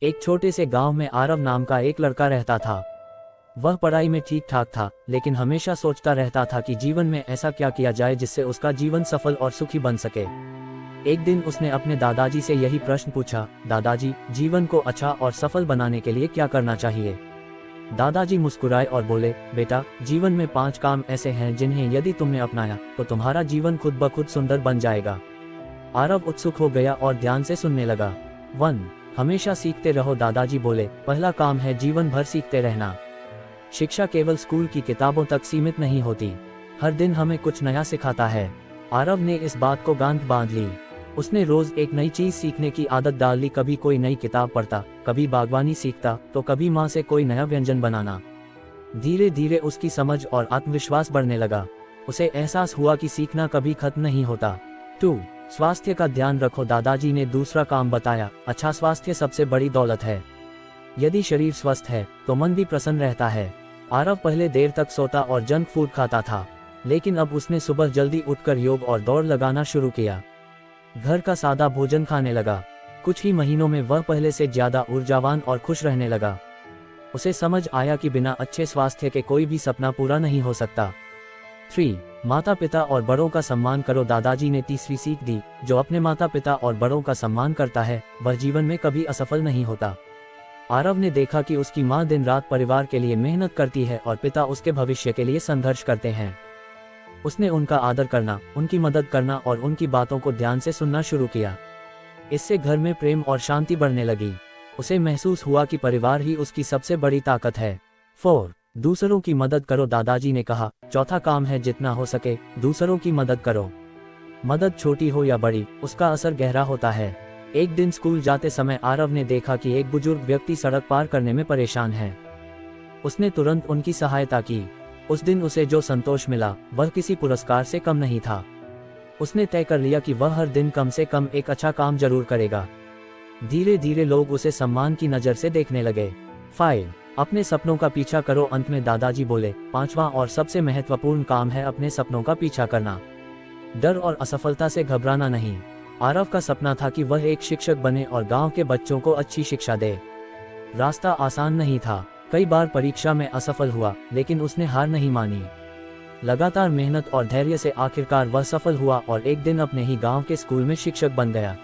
एक छोटे से गांव में आरव नाम का एक लड़का रहता था। वह पढ़ाई में ठीक ठाक था, लेकिन हमेशा सोचता रहता था कि जीवन में ऐसा क्या किया जाए जिससे उसका जीवन सफल और सुखी बन सके। एक दिन उसने अपने दादाजी से यही प्रश्न पूछा, दादाजी, जीवन को अच्छा और सफल बनाने के लिए क्या करना चाहिए? दादाजी मुस्कुराए और बोले, बेटा, जीवन में 5 काम ऐसे हैं जिन्हें यदि तुमने अपनाया तो तुम्हारा जीवन खुद ब खुद सुंदर बन जाएगा। आरव उत्सुक हो गया और ध्यान से सुनने लगा। 1. हमेशा सीखते रहो, दादाजी बोले। पहला काम है जीवन भर सीखते रहना। शिक्षा केवल स्कूल की किताबों तक सीमित नहीं होती, हर दिन हमें कुछ नया सिखाता है। आरव ने इस बात को गांठ बांध ली। उसने रोज एक नई चीज सीखने की आदत डाल ली। कभी कोई नई किताब पढ़ता, कभी बागवानी सीखता, तो कभी माँ से कोई नया व्यंजन बनाना। धीरे धीरे उसकी समझ और आत्मविश्वास बढ़ने लगा। उसे एहसास हुआ कि सीखना कभी खत्म नहीं होता। 2. स्वास्थ्य का ध्यान रखो, दादाजी ने दूसरा काम बताया। अच्छा स्वास्थ्य सबसे बड़ी दौलत है। यदि शरीर स्वस्थ है तो मन भी प्रसन्न रहता है। आरव पहले देर तक सोता और जंक फूड खाता था, लेकिन अब उसने सुबह जल्दी उठकर योग और दौड़ लगाना शुरू किया। घर का सादा भोजन खाने लगा। कुछ ही महीनों में वह पहले से ज्यादा ऊर्जावान और खुश रहने लगा। उसे समझ आया कि बिना अच्छे स्वास्थ्य के कोई भी सपना पूरा नहीं हो सकता। 3. माता पिता और बड़ों का सम्मान करो, दादाजी ने तीसरी सीख दी। जो अपने माता पिता और बड़ों का सम्मान करता है वह जीवन में कभी असफल नहीं होता। आरव ने देखा कि उसकी माँ दिन रात परिवार के लिए मेहनत करती है और पिता उसके भविष्य के लिए संघर्ष करते हैं। उसने उनका आदर करना, उनकी मदद करना और उनकी बातों को ध्यान से सुनना शुरू किया। इससे घर में प्रेम और शांति बढ़ने लगी। उसे महसूस हुआ कि परिवार ही उसकी सबसे बड़ी ताकत है। 4. दूसरों की मदद करो, दादाजी ने कहा। चौथा काम है जितना हो सके दूसरों की मदद करो। मदद छोटी हो या बड़ी, उसका असर गहरा होता है। एक दिन स्कूल जाते समय आरव ने देखा कि एक बुजुर्ग व्यक्ति सड़क पार करने में परेशान है। उसने तुरंत उनकी सहायता की। उस दिन उसे जो संतोष मिला वह किसी पुरस्कार से कम नहीं था। उसने तय कर लिया कि वह हर दिन कम से कम एक अच्छा काम जरूर करेगा। धीरे धीरे लोग उसे सम्मान की नज़र से देखने लगे। 5. अपने सपनों का पीछा करो, अंत में दादाजी बोले। 5वां और सबसे महत्वपूर्ण काम है अपने सपनों का पीछा करना। डर और असफलता से घबराना नहीं। आरव का सपना था कि वह एक शिक्षक बने और गांव के बच्चों को अच्छी शिक्षा दे। रास्ता आसान नहीं था, कई बार परीक्षा में असफल हुआ, लेकिन उसने हार नहीं मानी। लगातार मेहनत और धैर्य से आखिरकार वह सफल हुआ और एक दिन अपने ही गांव के स्कूल में शिक्षक बन गया।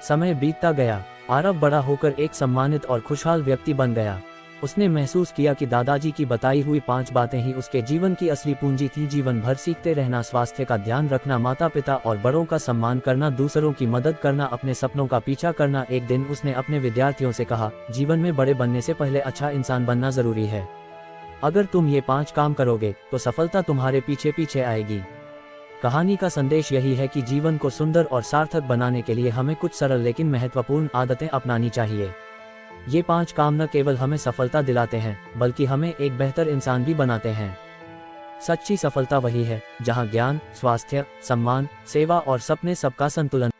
समय बीतता गया, आरव बड़ा होकर एक सम्मानित और खुशहाल व्यक्ति बन गया। उसने महसूस किया कि दादाजी की बताई हुई 5 बातें ही उसके जीवन की असली पूंजी थी। जीवन भर सीखते रहना, स्वास्थ्य का ध्यान रखना, माता पिता और बड़ों का सम्मान करना, दूसरों की मदद करना, अपने सपनों का पीछा करना। एक दिन उसने अपने विद्यार्थियों से कहा, जीवन में बड़े बनने से पहले अच्छा इंसान बनना जरूरी है। अगर तुम ये 5 काम करोगे तो सफलता तुम्हारे पीछे पीछे आएगी। कहानी का संदेश यही है कि जीवन को सुंदर और सार्थक बनाने के लिए हमें कुछ सरल लेकिन महत्वपूर्ण आदतें अपनानी चाहिए। ये 5 काम न केवल हमें सफलता दिलाते हैं, बल्कि हमें एक बेहतर इंसान भी बनाते हैं। सच्ची सफलता वही है जहां ज्ञान, स्वास्थ्य, सम्मान, सेवा और सपने सबका संतुलन